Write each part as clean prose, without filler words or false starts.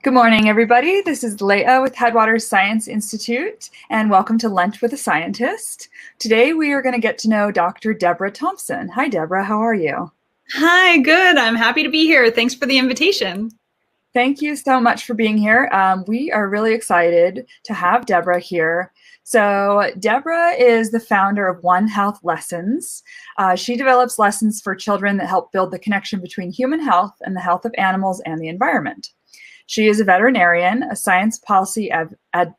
Good morning, everybody. This is Leah with Headwaters Science Institute, and welcome to Lunch with a Scientist. Today, we are going to get to know Dr. Deborah Thomson. Hi, Deborah. How are you? Hi, good. I'm happy to be here. Thanks for the invitation. Thank you so much for being here. We are really excited to have Deborah here. So Deborah is the founder of OneHealth Lessons. She develops lessons for children that help build the connection between human health and the health of animals and the environment. She is a veterinarian, a science policy advisor,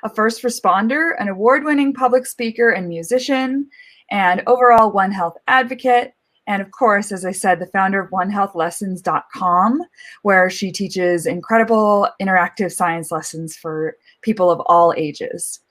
a first responder, an award-winning public speaker and musician, and overall One Health advocate. And of course, as I said, the founder of OneHealthLessons.com, where she teaches incredible interactive science lessons for people of all ages.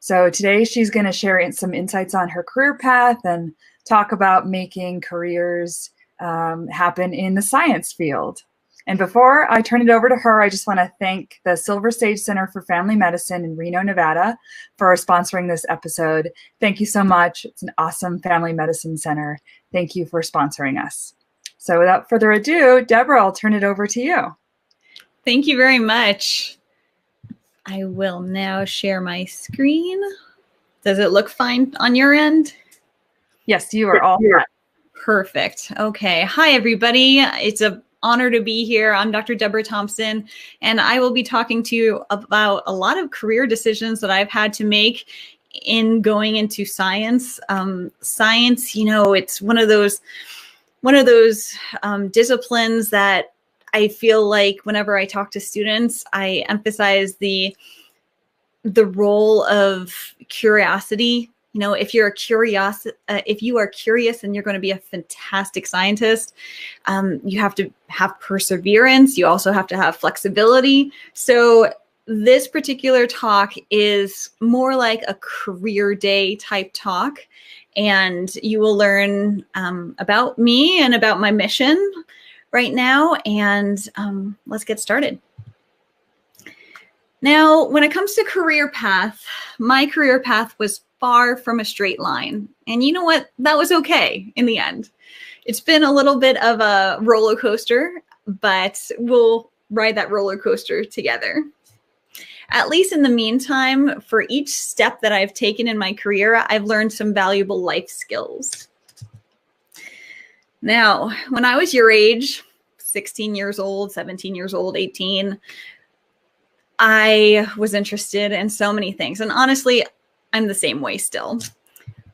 So today she's going to share some insights on her career path and talk about making careers happen in the science field. And before I turn it over to her, I just want to thank the Silver Sage Center for Family Medicine in Reno, Nevada for sponsoring this episode. Thank you so much. It's an awesome family medicine center. Thank you for sponsoring us. So without further ado, Deborah, I'll turn it over to you. Thank you very much. I will now share my screen. Does it look fine on your end? Yes, you are all set. Perfect. Okay. Hi, everybody. It's an honor to be here. I'm Dr. Deborah Thomson, and I will be talking to you about a lot of career decisions that I've had to make in going into science. Science, it's one of those disciplines that I feel like whenever I talk to students, I emphasize the role of curiosity. If you are curious and you're going to be a fantastic scientist, you have to have perseverance. You also have to have flexibility. So this particular talk is more like a career day type talk, and you will learn about me and about my mission right now. And let's get started. Now, when it comes to career path, my career path was far from a straight line. And you know what? That was okay in the end. It's been a little bit of a roller coaster, but we'll ride that roller coaster together. At least in the meantime, for each step that I've taken in my career, I've learned some valuable life skills. Now, when I was your age, 16 years old, 17 years old, 18, I was interested in so many things. And honestly, I'm the same way still.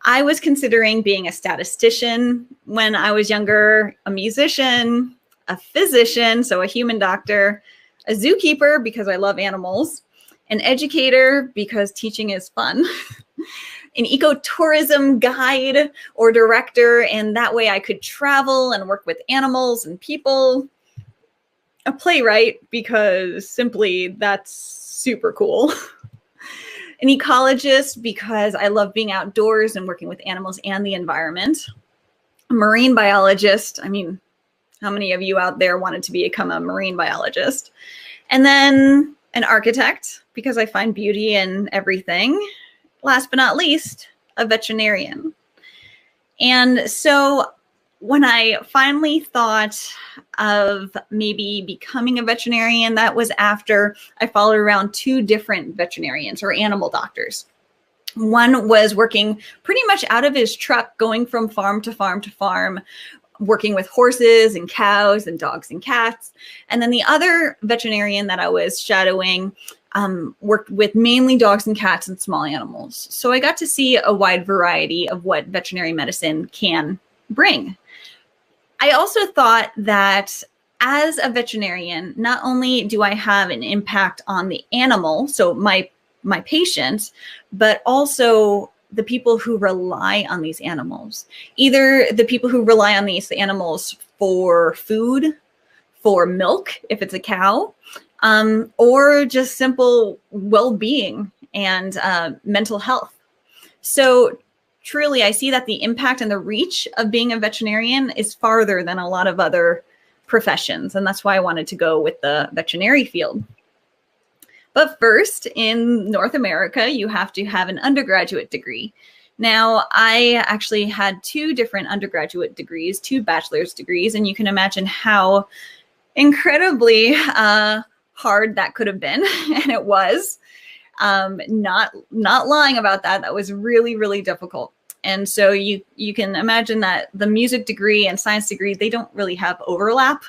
I was considering being a statistician when I was younger, a musician, a physician, so a human doctor, a zookeeper because I love animals, an educator because teaching is fun, an ecotourism guide or director, and that way I could travel and work with animals and people, a playwright because simply that's super cool. An ecologist because I love being outdoors and working with animals and the environment. A marine biologist. I mean, how many of you out there wanted to become a marine biologist? And then an architect because I find beauty in everything. Last but not least, a veterinarian. And so when I finally thought of maybe becoming a veterinarian, that was after I followed around two different veterinarians or animal doctors. One was working pretty much out of his truck, going from farm to farm to farm, working with horses and cows and dogs and cats. And then the other veterinarian that I was shadowing worked with mainly dogs and cats and small animals. So I got to see a wide variety of what veterinary medicine can bring. I also thought that as a veterinarian, not only do I have an impact on the animal, so my patients, but also the people who rely on these animals. Either the people who rely on these animals for food, for milk, if it's a cow, or just simple well-being and mental health. So truly, I see that the impact and the reach of being a veterinarian is farther than a lot of other professions. And that's why I wanted to go with the veterinary field. But first, in North America, you have to have an undergraduate degree. Now, I actually had two different undergraduate degrees, two bachelor's degrees, and you can imagine how incredibly hard that could have been, and it was. Not lying about that. That was really, really difficult. And so you can imagine that the music degree and science degree, they don't really have overlap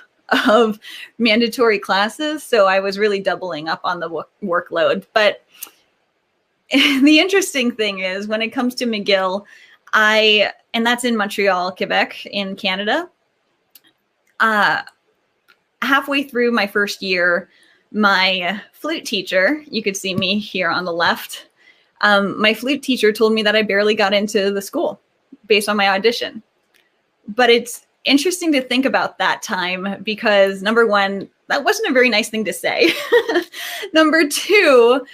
of mandatory classes. So I was really doubling up on the workload. But the interesting thing is when it comes to McGill, and that's in Montreal, Quebec in Canada, halfway through my first year, my flute teacher, you could see me here on the left, my flute teacher told me that I barely got into the school based on my audition. But it's interesting to think about that time because, number one, that wasn't a very nice thing to say. Number two,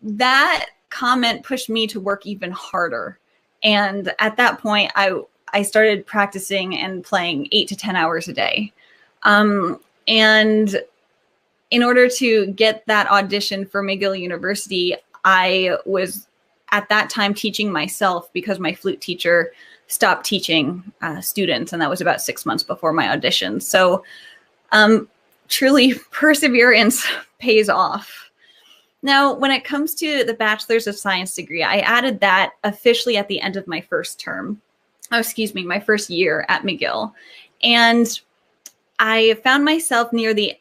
that comment pushed me to work even harder. And at that point, I started practicing and playing 8 to 10 hours a day. And in order to get that audition for McGill University, I was at that time teaching myself because my flute teacher stopped teaching students, and that was about 6 months before my audition. So truly, perseverance pays off. Now, when it comes to the Bachelor's of Science degree, I added that officially at the end of my first term. Oh, excuse me, my first year at McGill. And I found myself near the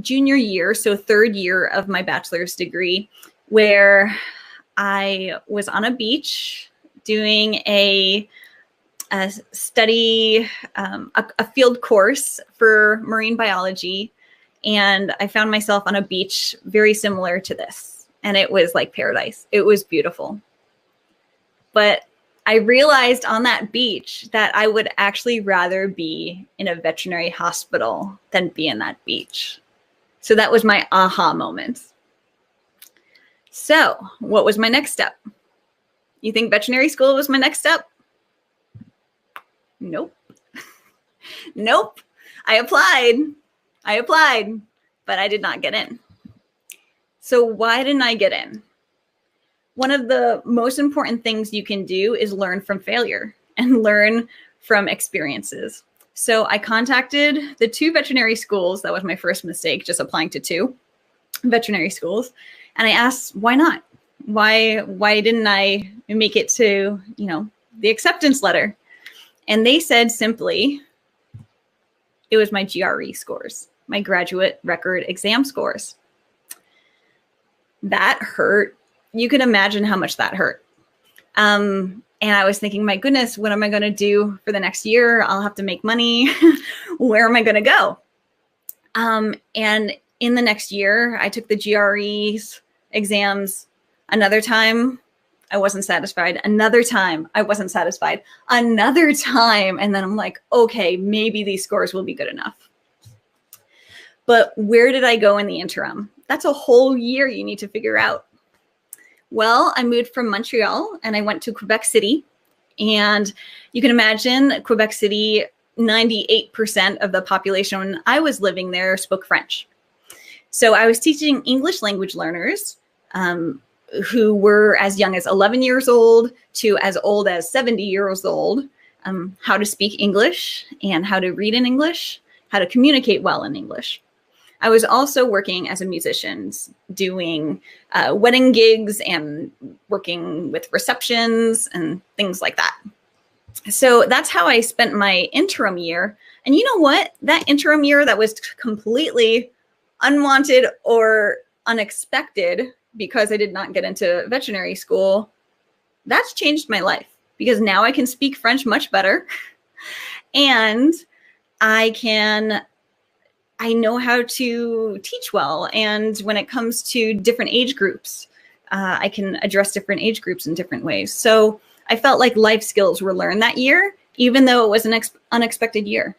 junior year, so third year of my bachelor's degree, where I was on a beach doing a study, a field course for marine biology. And I found myself on a beach very similar to this. And it was like paradise. It was beautiful. But I realized on that beach that I would actually rather be in a veterinary hospital than be in that beach. So that was my aha moment. So what was my next step? You think veterinary school was my next step? Nope. Nope. I applied, but I did not get in. So why didn't I get in? One of the most important things you can do is learn from failure and learn from experiences. So I contacted the 2 veterinary schools. That was my first mistake, just applying to 2 veterinary schools. And I asked, why not? Why didn't I make it to, the acceptance letter? And they said simply, it was my GRE scores, my graduate record exam scores. That hurt. You can imagine how much that hurt. And I was thinking, my goodness, what am I going to do for the next year? I'll have to make money. Where am I going to go? And in the next year, I took the GRE's exams. Another time, I wasn't satisfied. Another time, I wasn't satisfied. Another time. And then I'm like, okay, maybe these scores will be good enough. But where did I go in the interim? That's a whole year you need to figure out. Well, I moved from Montreal and I went to Quebec City. And you can imagine Quebec City, 98% of the population when I was living there spoke French. So I was teaching English language learners who were as young as 11 years old to as old as 70 years old, how to speak English and how to read in English, how to communicate well in English. I was also working as a musician, doing wedding gigs and working with receptions and things like that. So that's how I spent my interim year. And you know what? That interim year that was completely unwanted or unexpected because I did not get into veterinary school, that's changed my life because now I can speak French much better. And I know how to teach well. And when it comes to different age groups, I can address different age groups in different ways. So I felt like life skills were learned that year, even though it was an unexpected year.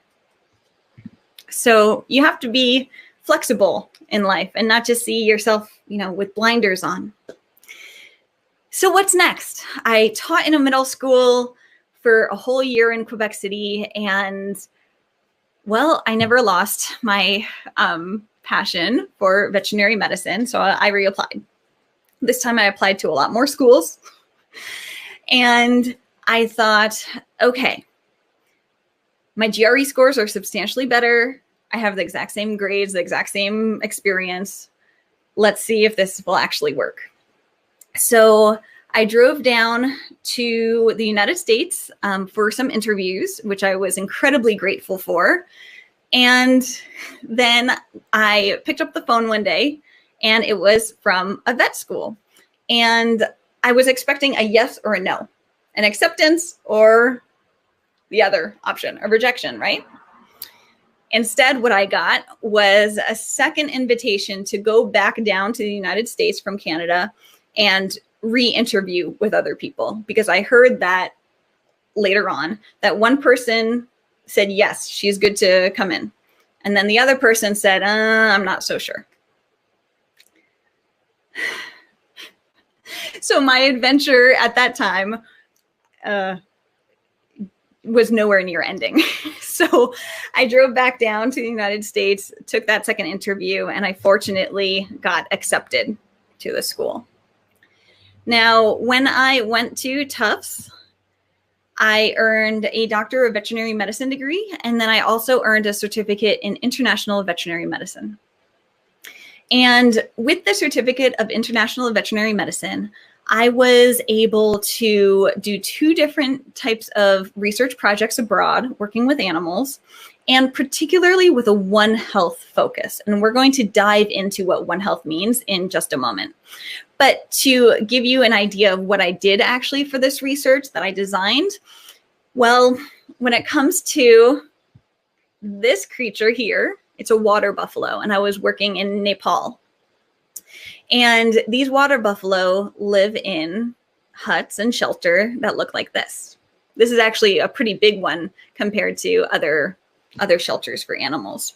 So you have to be flexible in life and not just see yourself, with blinders on. So what's next? I taught in a middle school for a whole year in Quebec City, and well, I never lost my passion for veterinary medicine, so I reapplied. This time I applied to a lot more schools, and I thought, okay, my GRE scores are substantially better. I have the exact same grades, the exact same experience. Let's see if this will actually work. So I drove down to the United States for some interviews, which I was incredibly grateful for. And then I picked up the phone one day, and it was from a vet school. And I was expecting a yes or a no, an acceptance or the other option, a rejection, right? Instead, what I got was a second invitation to go back down to the United States from Canada and re-interview with other people, because I heard that later on that one person said, yes, she's good to come in. And then the other person said, I'm not so sure. So my adventure at that time was nowhere near ending. So I drove back down to the United States, took that second interview, and I fortunately got accepted to the school. Now, when I went to Tufts, I earned a Doctor of Veterinary Medicine degree, and then I also earned a certificate in International Veterinary Medicine. And with the certificate of International Veterinary Medicine, I was able to do 2 different types of research projects abroad, working with animals, and particularly with a One Health focus. And we're going to dive into what One Health means in just a moment. But to give you an idea of what I did actually for this research that I designed, well, when it comes to this creature here, it's a water buffalo, and I was working in Nepal. And these water buffalo live in huts and shelter that look like this. This is actually a pretty big one compared to other shelters for animals.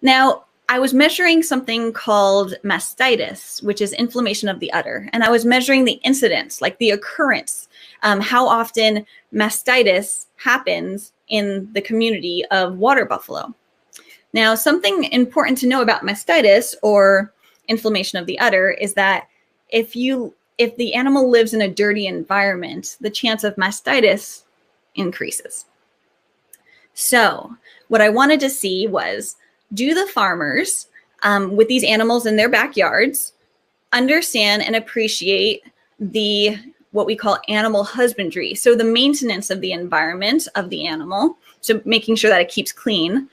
Now, I was measuring something called mastitis, which is inflammation of the udder. And I was measuring the incidence, like the occurrence, how often mastitis happens in the community of water buffalo. Now, something important to know about mastitis, or inflammation of the udder, is that if the animal lives in a dirty environment, the chance of mastitis increases. So what I wanted to see was, do the farmers with these animals in their backyards understand and appreciate what we call animal husbandry? So the maintenance of the environment of the animal, so making sure that it keeps clean,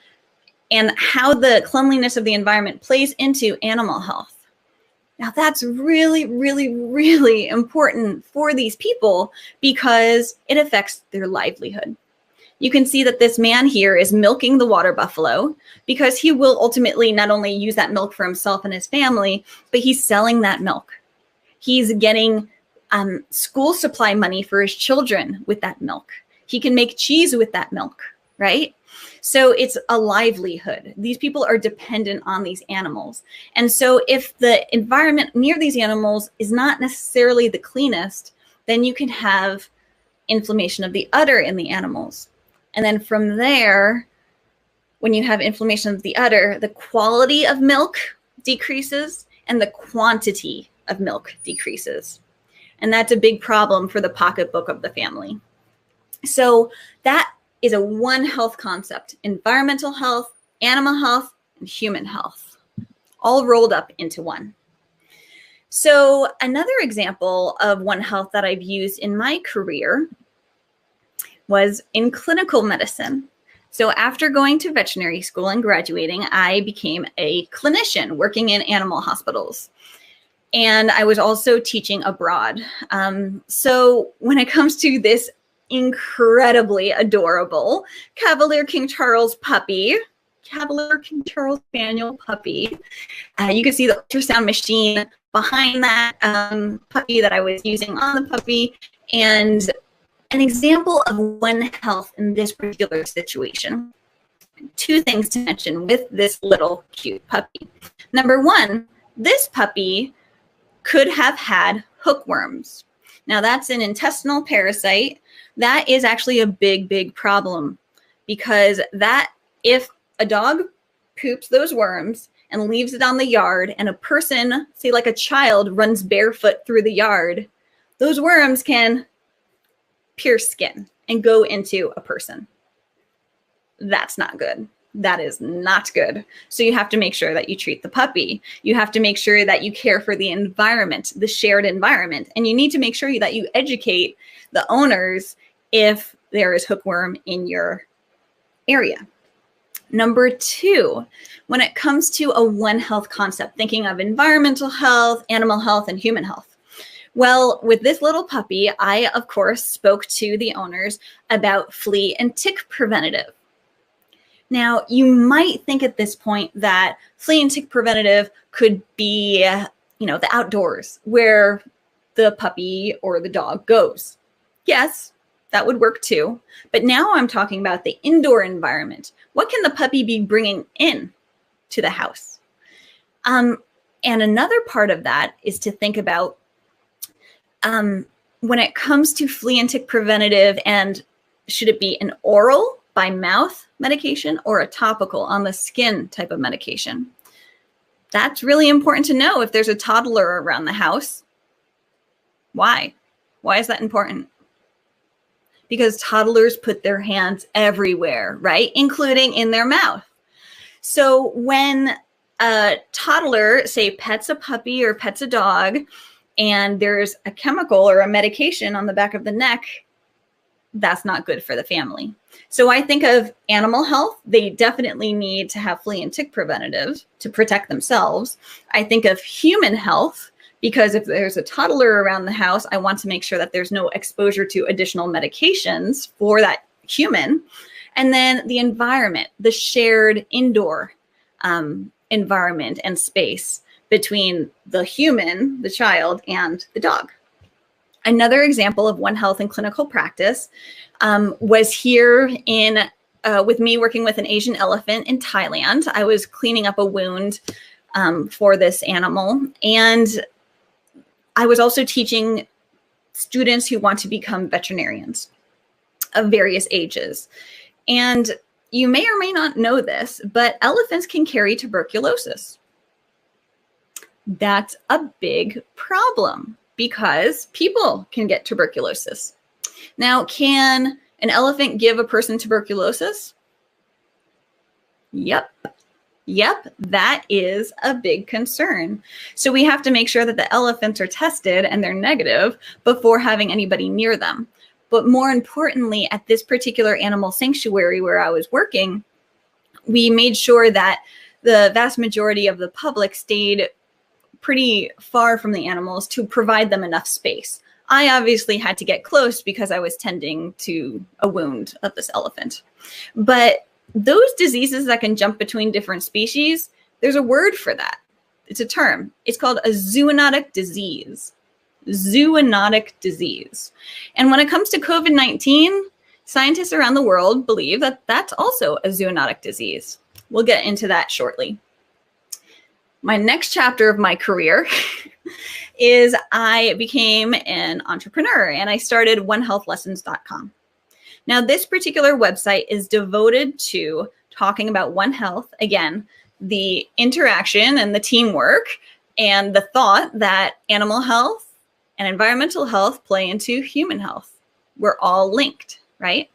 and how the cleanliness of the environment plays into animal health. Now that's really, really, really important for these people because it affects their livelihood. You can see that this man here is milking the water buffalo because he will ultimately not only use that milk for himself and his family, but he's selling that milk. He's getting school supply money for his children with that milk. He can make cheese with that milk, right? So it's a livelihood. These people are dependent on these animals. And so if the environment near these animals is not necessarily the cleanest, then you can have inflammation of the udder in the animals. And then from there, when you have inflammation of the udder, the quality of milk decreases and the quantity of milk decreases. And that's a big problem for the pocketbook of the family. So that is a One Health concept: environmental health, animal health, and human health, all rolled up into one. So another example of One Health that I've used in my career was in clinical medicine. So after going to veterinary school and graduating, I became a clinician working in animal hospitals. And I was also teaching abroad. So when it comes to this incredibly adorable Cavalier King Charles puppy, Cavalier King Charles Spaniel puppy, you can see the ultrasound machine behind that puppy that I was using on the puppy, and an example of One Health in this particular situation. 2 things to mention with this little cute puppy. Number 1, this puppy could have had hookworms. Now that's an intestinal parasite. That is actually a big, big problem, because that, if a dog poops those worms and leaves it on the yard, and a person, say like a child, runs barefoot through the yard, those worms can pierce skin and go into a person. That's not good. That is not good. So you have to make sure that you treat the puppy. You have to make sure that you care for the environment, the shared environment. And you need to make sure that you educate the owners if there is hookworm in your area. Number 2, when it comes to a One Health concept, thinking of environmental health, animal health, and human health. Well, with this little puppy, I, of course, spoke to the owners about flea and tick preventative. Now, you might think at this point that flea and tick preventative could be, the outdoors where the puppy or the dog goes. Yes, that would work too. But now I'm talking about the indoor environment. What can the puppy be bringing in to the house? And another part of that is to think about when it comes to flea and tick preventative, and should it be an oral by mouth medication or a topical on the skin type of medication? That's really important to know if there's a toddler around the house. Why? Why is that important? Because toddlers put their hands everywhere, right? Including in their mouth. So when a toddler, say, pets a puppy or pets a dog, and there's a chemical or a medication on the back of the neck, that's not good for the family. So I think of animal health, they definitely need to have flea and tick preventative to protect themselves. I think of human health, because if there's a toddler around the house, I want to make sure that there's no exposure to additional medications for that human. And then the environment, the shared indoor environment and space between the human, the child, and the dog. Another example of One Health in clinical practice was here in with me working with an Asian elephant in Thailand. I was cleaning up a wound for this animal, and I was also teaching students who want to become veterinarians of various ages. And you may or may not know this, but elephants can carry tuberculosis. That's a big problem because people can get tuberculosis. Now, can an elephant give a person tuberculosis? Yep, that is a big concern. So we have to make sure that the elephants are tested and they're negative before having anybody near them. But more importantly, at this particular animal sanctuary where I was working, we made sure that the vast majority of the public stayed pretty far from the animals to provide them enough space. I obviously had to get close because I was tending to a wound of this elephant. But those diseases that can jump between different species, there's a word for that. It's a term. It's called a zoonotic disease. Zoonotic disease. And when it comes to COVID-19, scientists around the world believe that that's also a zoonotic disease. We'll get into that shortly. My next chapter of my career is I became an entrepreneur and I started OneHealthLessons.com. Now, this particular website is devoted to talking about One Health, again, the interaction and the teamwork and the thought that animal health and environmental health play into human health. We're all linked, right?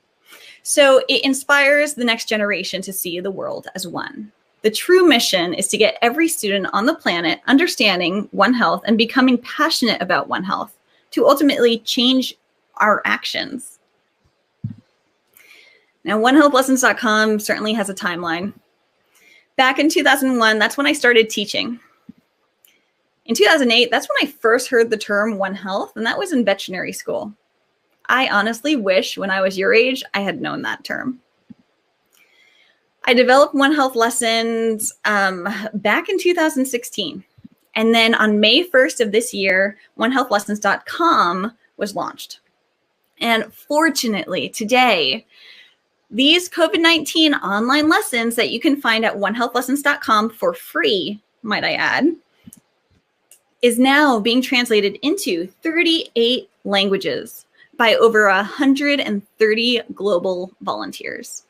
So it inspires the next generation to see the world as one. The true mission is to get every student on the planet understanding One Health and becoming passionate about One Health to ultimately change our actions. Now, OneHealthLessons.com certainly has a timeline. Back in 2001, that's when I started teaching. In 2008, that's when I first heard the term One Health, and that was in veterinary school. I honestly wish when I was your age, I had known that term. I developed One Health Lessons back in 2016. And then on May 1st of this year, OneHealthLessons.com was launched. And fortunately, today, these COVID-19 online lessons that you can find at OneHealthLessons.com for free, might I add, is now being translated into 38 languages by over 130 global volunteers.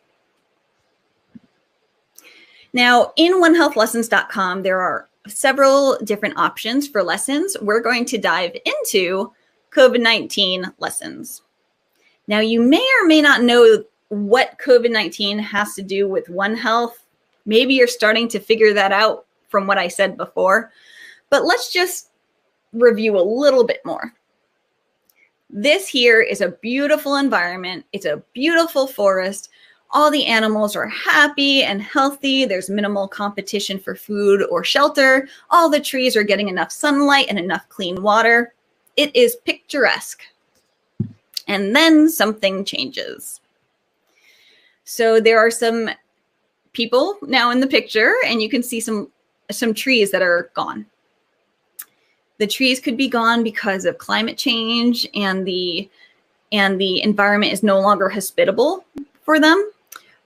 Now, in OneHealthLessons.com, there are several different options for lessons. We're going to dive into COVID-19 lessons. Now, you may or may not know what COVID-19 has to do with One Health. Maybe you're starting to figure that out from what I said before, but let's just review a little bit more. This here is a beautiful environment. It's a beautiful forest. All the animals are happy and healthy. There's minimal competition for food or shelter. All the trees are getting enough sunlight and enough clean water. It is picturesque. And then something changes. So there are some people now in the picture, and you can see some trees that are gone. The trees could be gone because of climate change and the environment is no longer hospitable for them.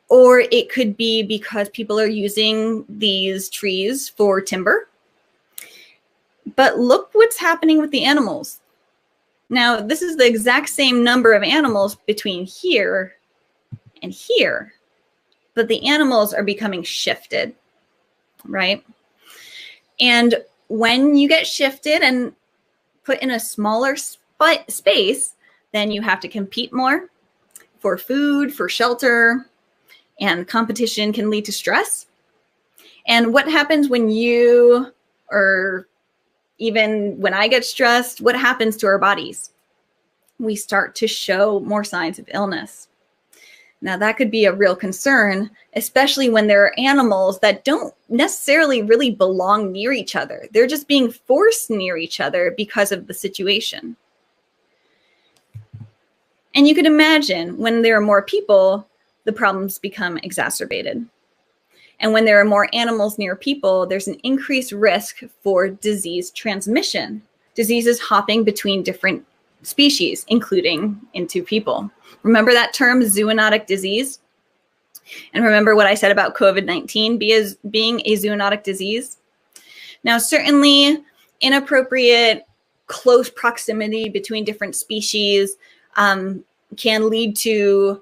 Or it could be because people are using these trees for timber. But look what's happening with the animals. Now, this is the exact same number of animals between here and here, but the animals are becoming shifted, right? And when you get shifted and put in a smaller space, then you have to compete more for food, for shelter, and competition can lead to stress. And what happens when you, or even when I get stressed, what happens to our bodies? We start to show more signs of illness. Now, that could be a real concern, especially when there are animals that don't necessarily really belong near each other. They're just being forced near each other because of the situation. And you can imagine when there are more people, the problems become exacerbated. And when there are more animals near people, there's an increased risk for disease transmission, diseases hopping between different species, including into people. Remember that term, zoonotic disease? And remember what I said about COVID-19 being a zoonotic disease? Now, certainly inappropriate close proximity between different species can lead to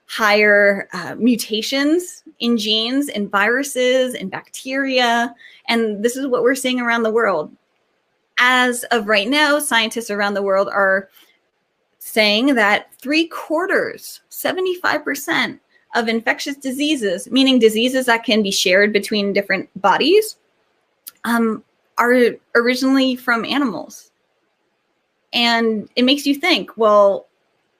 higher mutations in genes, in viruses, in bacteria. And this is what we're seeing around the world. As of right now, scientists around the world are saying that 3/4, 75% of infectious diseases, meaning diseases that can be shared between different bodies, are originally from animals. And it makes you think, well,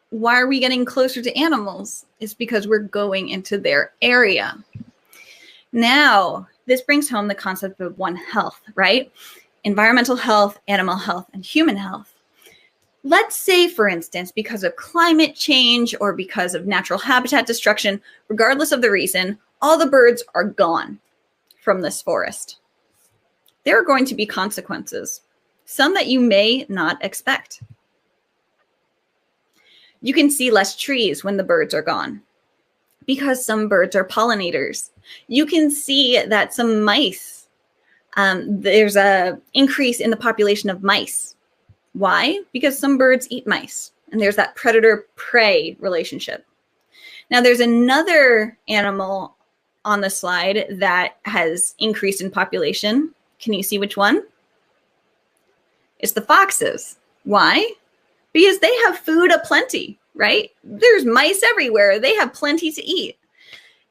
why are we getting closer to animals? It's because we're going into their area. Now, this brings home the concept of One Health, right? Environmental health, animal health, and human health. Let's say, for instance, because of climate change or because of natural habitat destruction, regardless of the reason, all the birds are gone from this forest. There are going to be consequences, some that you may not expect. You can see less trees when the birds are gone because some birds are pollinators. You can see that some mice, there's an increase in the population of mice. Why? Because some birds eat mice, and there's that predator-prey relationship. Now, there's another animal on the slide that has increased in population. Can you see which one? It's the foxes. Why? Because they have food aplenty, right? There's mice everywhere. They have plenty to eat.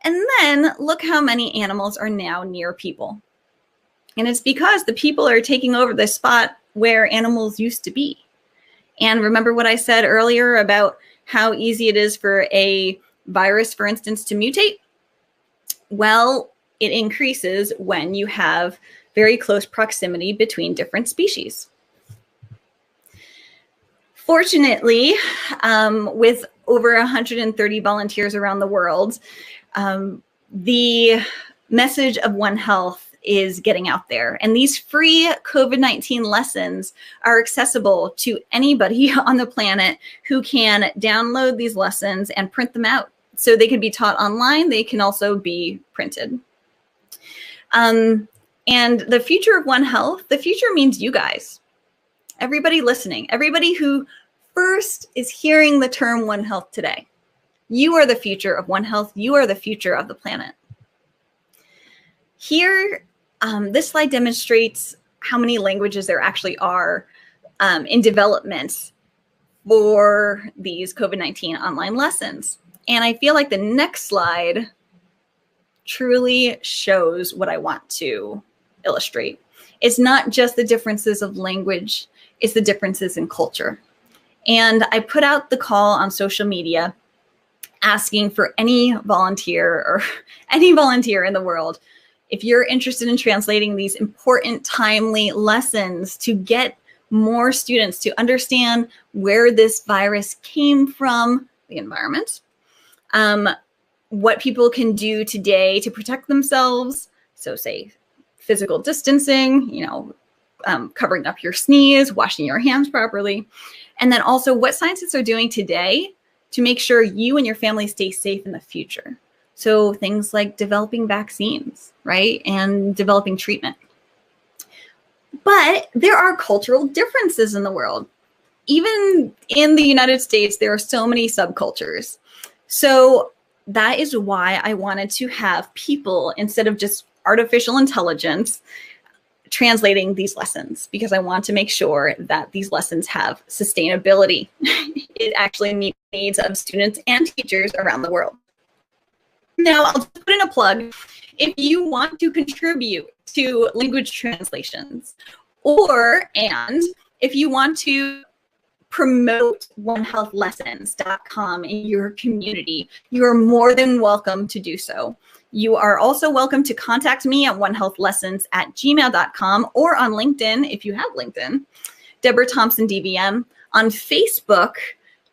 And then look how many animals are now near people. And it's because the people are taking over the spot where animals used to be. And remember what I said earlier about how easy it is for a virus, for instance, to mutate? Well, it increases when you have very close proximity between different species. Fortunately, with over 130 volunteers around the world, the message of One Health is getting out there. And these free COVID-19 lessons are accessible to anybody on the planet who can download these lessons and print them out. So they can be taught online. They can also be printed. And the future of One Health, the future means you guys. Everybody listening, everybody who first is hearing the term One Health today. You are the future of One Health. You are the future of the planet. Here, this slide demonstrates how many languages there actually are in development for these COVID-19 online lessons. And I feel like the next slide truly shows what I want to illustrate. It's not just the differences of language, it's the differences in culture. And I put out the call on social media asking for any volunteer in the world, if you're interested in translating these important, timely lessons to get more students to understand where this virus came from, the environment, what people can do today to protect themselves. So say physical distancing, covering up your sneeze, washing your hands properly. And then also what scientists are doing today to make sure you and your family stay safe in the future. So things like developing vaccines, right? And developing treatment. But there are cultural differences in the world. Even in the United States, there are so many subcultures. So that is why I wanted to have people, instead of just artificial intelligence, translating these lessons, because I want to make sure that these lessons have sustainability. It actually meets the needs of students and teachers around the world. Now, I'll just put in a plug. If you want to contribute to language translations, and if you want to promote OneHealthLessons.com in your community, you are more than welcome to do so. You are also welcome to contact me at OneHealthLessons@gmail.com or on LinkedIn, if you have LinkedIn, Deborah Thomson, DVM. On Facebook,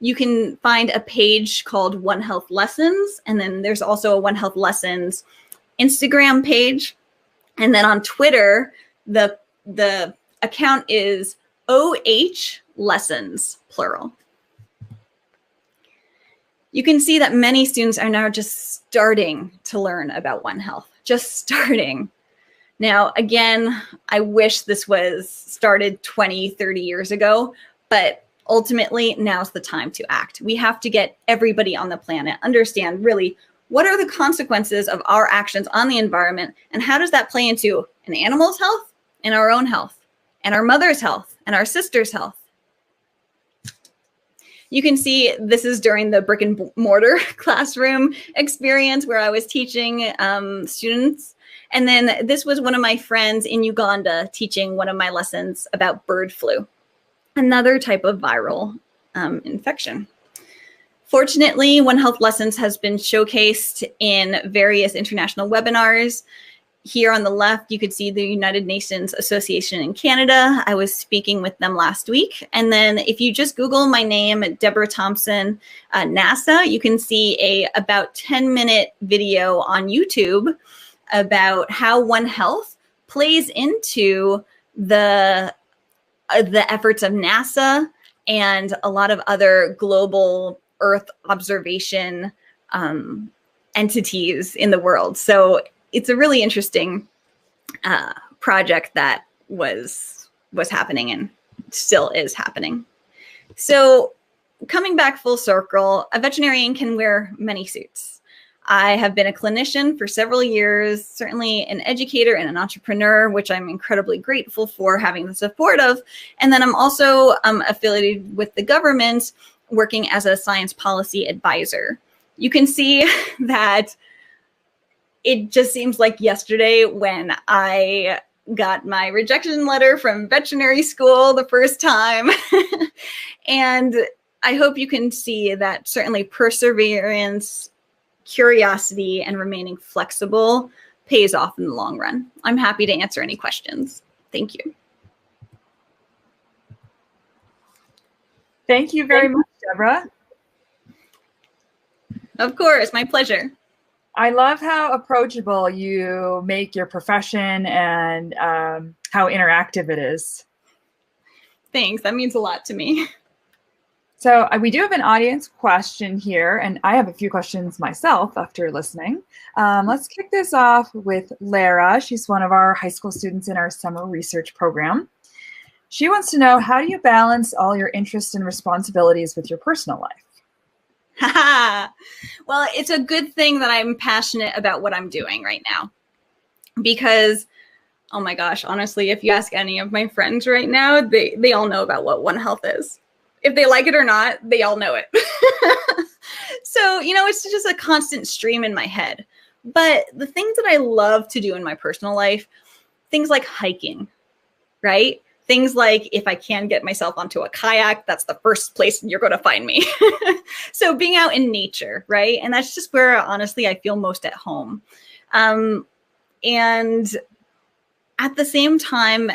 you can find a page called One Health Lessons, and then there's also a One Health Lessons Instagram page. And then on Twitter, the account is OH Lessons, plural. You can see that many students are now just starting to learn about One Health, just starting. Now, again, I wish this was started 20, 30 years ago, but ultimately now's the time to act. We have to get everybody on the planet understand really what are the consequences of our actions on the environment, and how does that play into an animal's health and our own health and our mother's health and our sister's health. You can see this is during the brick and mortar classroom experience where I was teaching students. And then this was one of my friends in Uganda teaching one of my lessons about bird flu, another type of viral infection. Fortunately, One Health Lessons has been showcased in various international webinars. Here on the left, you could see the United Nations Association in Canada. I was speaking with them last week. And then if you just Google my name, Deborah Thomson, NASA, you can see a about 10-minute video on YouTube about how One Health plays into the efforts of NASA and a lot of other global Earth observation entities in the world. So it's a really interesting project that was happening and still is happening. So coming back full circle, a veterinarian can wear many suits. I have been a clinician for several years, certainly an educator and an entrepreneur, which I'm incredibly grateful for having the support of. And then I'm also affiliated with the government, working as a science policy advisor. You can see that it just seems like yesterday when I got my rejection letter from veterinary school the first time. And I hope you can see that certainly perseverance, curiosity, and remaining flexible pays off in the long run. I'm happy to answer any questions. Thank you. Thank you very much, Deborah. Of course, my pleasure. I love how approachable you make your profession and how interactive it is. Thanks, that means a lot to me. So we do have an audience question here, and I have a few questions myself after listening. Let's kick this off with Lara. She's one of our high school students in our summer research program. She wants to know, how do you balance all your interests and responsibilities with your personal life? Well, it's a good thing that I'm passionate about what I'm doing right now, because, oh my gosh, honestly, if you ask any of my friends right now, they all know about what One Health is. If they like it or not, they all know it. So, it's just a constant stream in my head. But the things that I love to do in my personal life, things like hiking, right? Things like if I can get myself onto a kayak, that's the first place you're going to find me. So being out in nature, right? And that's just where, honestly, I feel most at home. And at the same time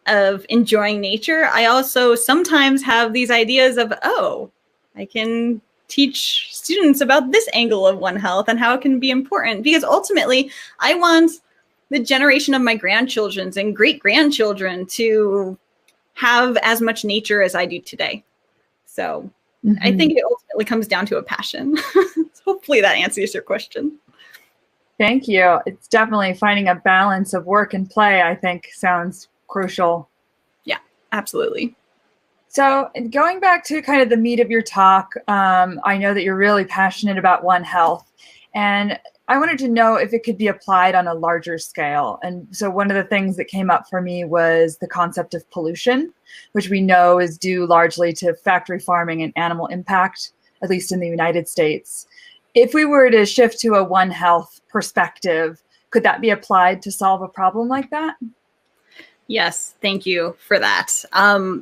of enjoying nature, I also sometimes have these ideas of, I can teach students about this angle of One Health and how it can be important, because ultimately I want the generation of my grandchildren and great-grandchildren to have as much nature as I do today. So I think it ultimately comes down to a passion. Hopefully that answers your question. Thank you. It's definitely finding a balance of work and play, I think, sounds crucial. Yeah, absolutely. So going back to kind of the meat of your talk, I know that you're really passionate about One Health, and I wanted to know if it could be applied on a larger scale. And so one of the things that came up for me was the concept of pollution, which we know is due largely to factory farming and animal impact, at least in the United States. If we were to shift to a One Health perspective, could that be applied to solve a problem like that? Yes, thank you for that.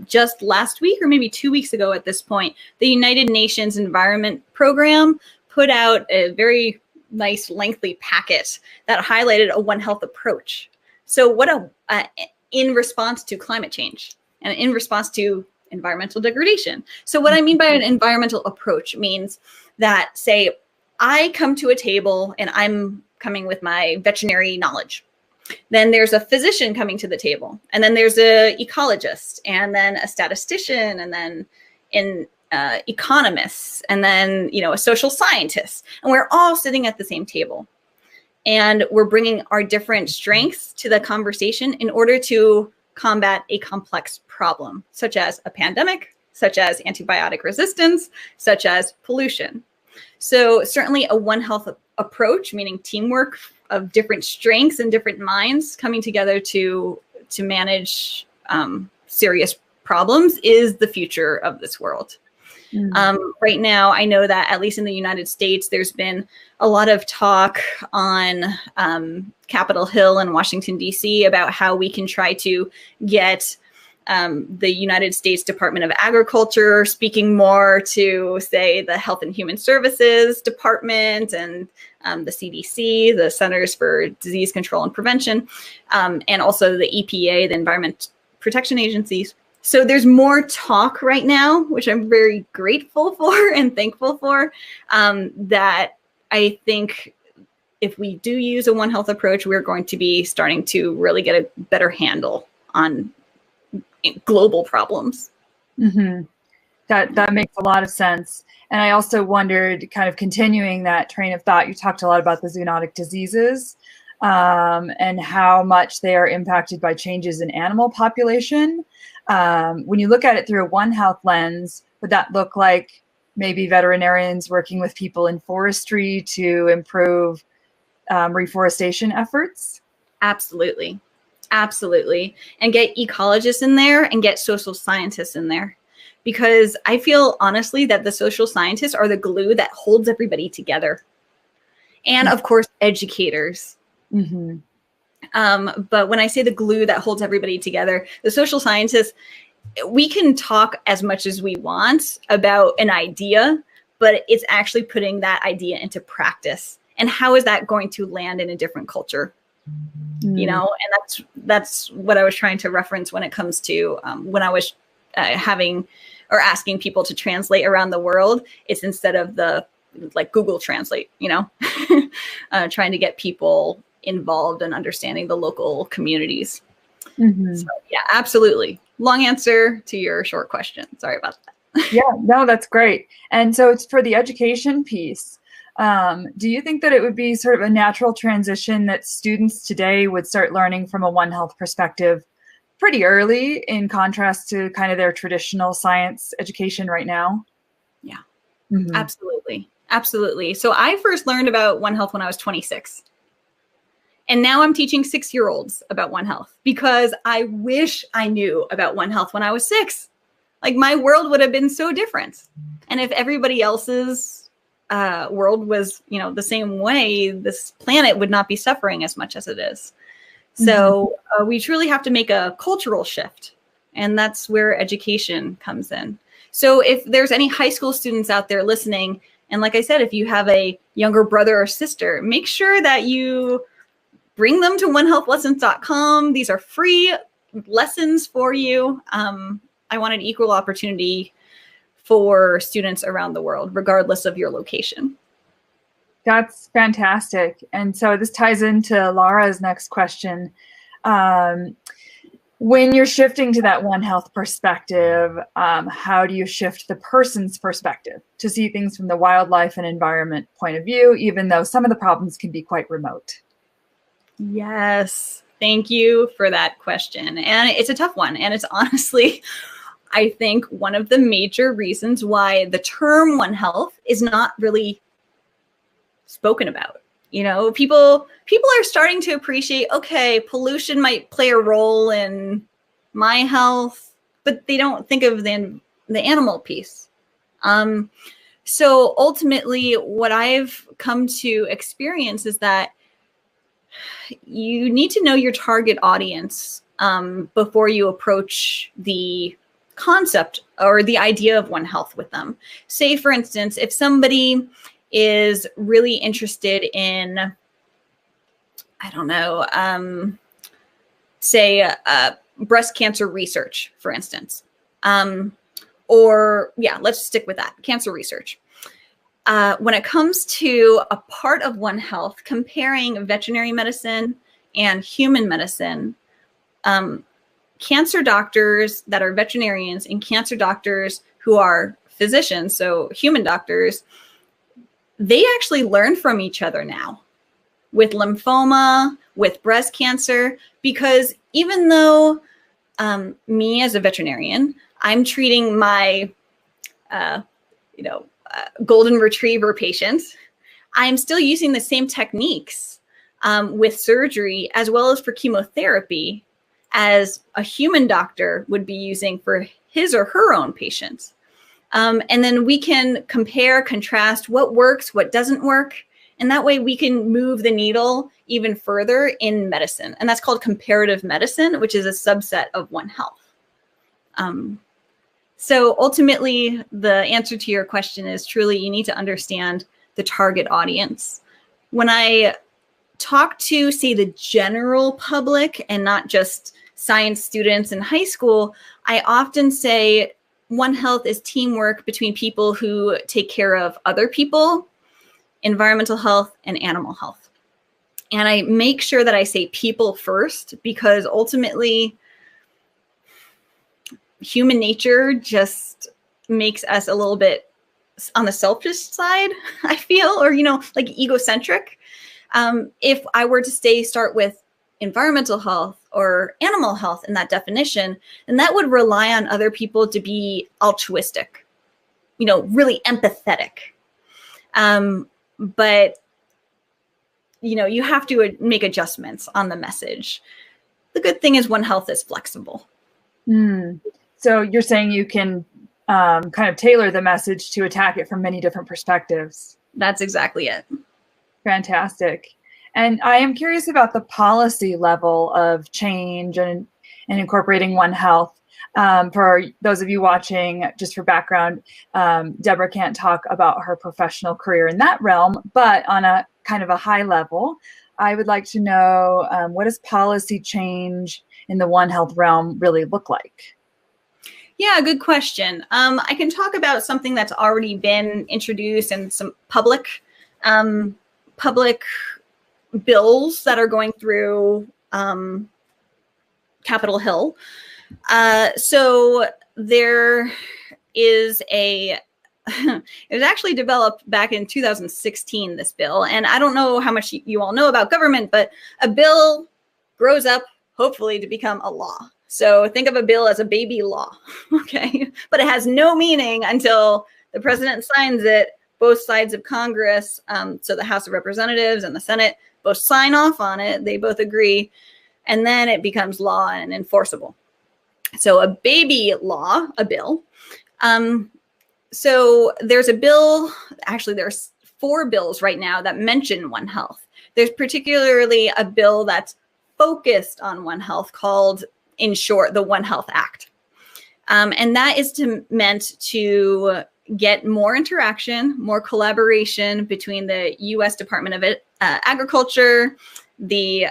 Just last week, or maybe 2 weeks ago at this point, the United Nations Environment Program put out a very nice lengthy packet that highlighted a One Health approach. So in response to climate change and in response to environmental degradation. So what I mean by an environmental approach means that, say, I come to a table and I'm coming with my veterinary knowledge. Then there's a physician coming to the table, and then there's an ecologist, and then a statistician, and then economists, and then a social scientist, and we're all sitting at the same table, and we're bringing our different strengths to the conversation in order to combat a complex problem, such as a pandemic, such as antibiotic resistance, such as pollution. So certainly a One Health approach, meaning teamwork of different strengths and different minds coming together to manage serious problems, is the future of this world. Right now, I know that at least in the United States, there's been a lot of talk on Capitol Hill in Washington, D.C. about how we can try to get the United States Department of Agriculture speaking more to, say, the Health and Human Services Department and the CDC, the Centers for Disease Control and Prevention, and also the EPA, the Environment Protection Agencies. So there's more talk right now, which I'm very grateful for and thankful for, that I think if we do use a One Health approach, we're going to be starting to really get a better handle on global problems. That makes a lot of sense. And I also wondered, kind of continuing that train of thought, you talked a lot about the zoonotic diseases and how much they are impacted by changes in animal population. When you look at it through a One Health lens, would that look like maybe veterinarians working with people in forestry to improve reforestation efforts? Absolutely. Absolutely. And get ecologists in there and get social scientists in there. Because I feel honestly that the social scientists are the glue that holds everybody together. And of course, educators. But when I say the glue that holds everybody together, the social scientists, we can talk as much as we want about an idea, but it's actually putting that idea into practice. And how is that going to land in a different culture? And that's what I was trying to reference when it comes to when I was having or asking people to translate around the world. It's instead of the Google Translate, trying to get people involved and understanding the local communities. So, yeah, absolutely. Long answer to your short question. Sorry about that. Yeah, no, that's great. And so it's for the education piece. Do you think that it would be sort of a natural transition that students today would start learning from a One Health perspective pretty early, in contrast to kind of their traditional science education right now? Yeah, absolutely. Absolutely. So I first learned about One Health when I was 26. And now I'm teaching 6-year-olds about One Health because I wish I knew about One Health when I was 6. Like, my world would have been so different. And if everybody else's world was, the same way, this planet would not be suffering as much as it is. So we truly have to make a cultural shift, and that's where education comes in. So if there's any high school students out there listening, and like I said, if you have a younger brother or sister, make sure that you bring them to OneHealthLessons.com. These are free lessons for you. I want an equal opportunity for students around the world, regardless of your location. That's fantastic. And so this ties into Laura's next question. When you're shifting to that One Health perspective, how do you shift the person's perspective to see things from the wildlife and environment point of view, even though some of the problems can be quite remote? Yes, thank you for that question. And it's a tough one. And it's honestly, I think, one of the major reasons why the term One Health is not really spoken about. People are starting to appreciate, okay, pollution might play a role in my health, but they don't think of the animal piece. So ultimately, what I've come to experience is that you need to know your target audience before you approach the concept or the idea of One Health with them. Say, for instance, if somebody is really interested in, I don't know, say breast cancer research, for instance. Let's stick with that, cancer research. When it comes to a part of One Health, comparing veterinary medicine and human medicine, cancer doctors that are veterinarians and cancer doctors who are physicians, so human doctors, they actually learn from each other now with lymphoma, with breast cancer, because even though me as a veterinarian, I'm treating my, golden retriever patient, I'm still using the same techniques with surgery as well as for chemotherapy as a human doctor would be using for his or her own patients. And then we can compare, contrast what works, what doesn't work. And that way we can move the needle even further in medicine. And that's called comparative medicine, which is a subset of One Health. So ultimately, the answer to your question is truly you need to understand the target audience. When I talk to, say, the general public and not just science students in high school, I often say One Health is teamwork between people who take care of other people, environmental health, and animal health. And I make sure that I say people first, because ultimately human nature just makes us a little bit on the selfish side, I feel, or, like egocentric. If I were to start with environmental health or animal health in that definition, then that would rely on other people to be altruistic, really empathetic. But, you have to make adjustments on the message. The good thing is One Health is flexible. So you're saying you can kind of tailor the message to attack it from many different perspectives. That's exactly it. Fantastic. And I am curious about the policy level of change and incorporating One Health. For those of you watching, just for background, Deborah can't talk about her professional career in that realm, but on a kind of a high level, I would like to know, what does policy change in the One Health realm really look like? Yeah, good question. I can talk about something that's already been introduced and some public bills that are going through Capitol Hill. So there is it was actually developed back in 2016, this bill. And I don't know how much you all know about government, but a bill grows up, hopefully, to become a law. So think of a bill as a baby law, okay? But it has no meaning until the president signs it, both sides of Congress, so the House of Representatives and the Senate, both sign off on it, they both agree, and then it becomes law and enforceable. So a baby law, a bill. So there's a bill, actually there's 4 bills right now that mention One Health. There's particularly a bill that's focused on One Health called, in short, the One Health Act. And that is meant to get more interaction, more collaboration between the U.S. Department of Agriculture, the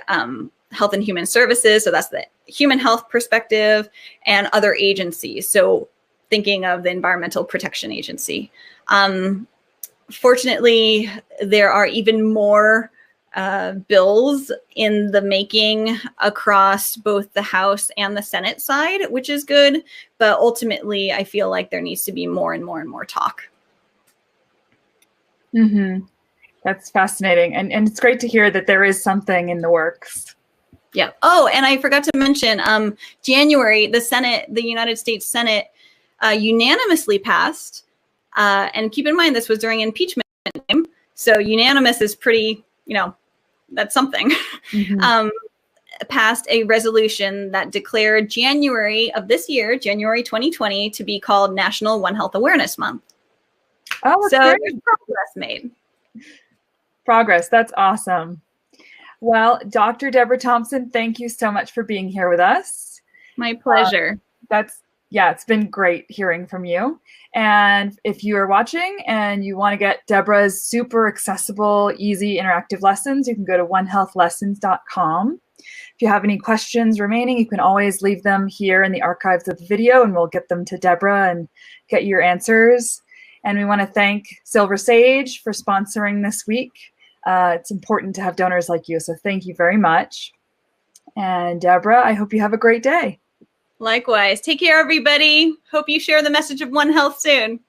Health and Human Services, so that's the human health perspective, and other agencies. So thinking of the Environmental Protection Agency. Fortunately, there are even more bills in the making across both the House and the Senate side, which is good. But ultimately, I feel like there needs to be more and more and more talk. Mm-hmm. That's fascinating. And it's great to hear that there is something in the works. Yeah. Oh, and I forgot to mention, January, the United States Senate unanimously passed, and keep in mind, this was during impeachment time. So unanimous is pretty, that's something. Mm-hmm. Passed a resolution that declared January of this year, January 2020, to be called National One Health Awareness Month. Oh, so there's progress made. Progress. That's awesome. Well, Dr. Deborah Thomson, thank you so much for being here with us. My pleasure. It's been great hearing from you. And if you are watching and you want to get Deborah's super accessible, easy, interactive lessons, you can go to OneHealthLessons.com. If you have any questions remaining, you can always leave them here in the archives of the video, and we'll get them to Deborah and get your answers. And we want to thank Silver Sage for sponsoring this week. It's important to have donors like you, so thank you very much. And Deborah, I hope you have a great day. Likewise. Take care, everybody. Hope you share the message of One Health soon.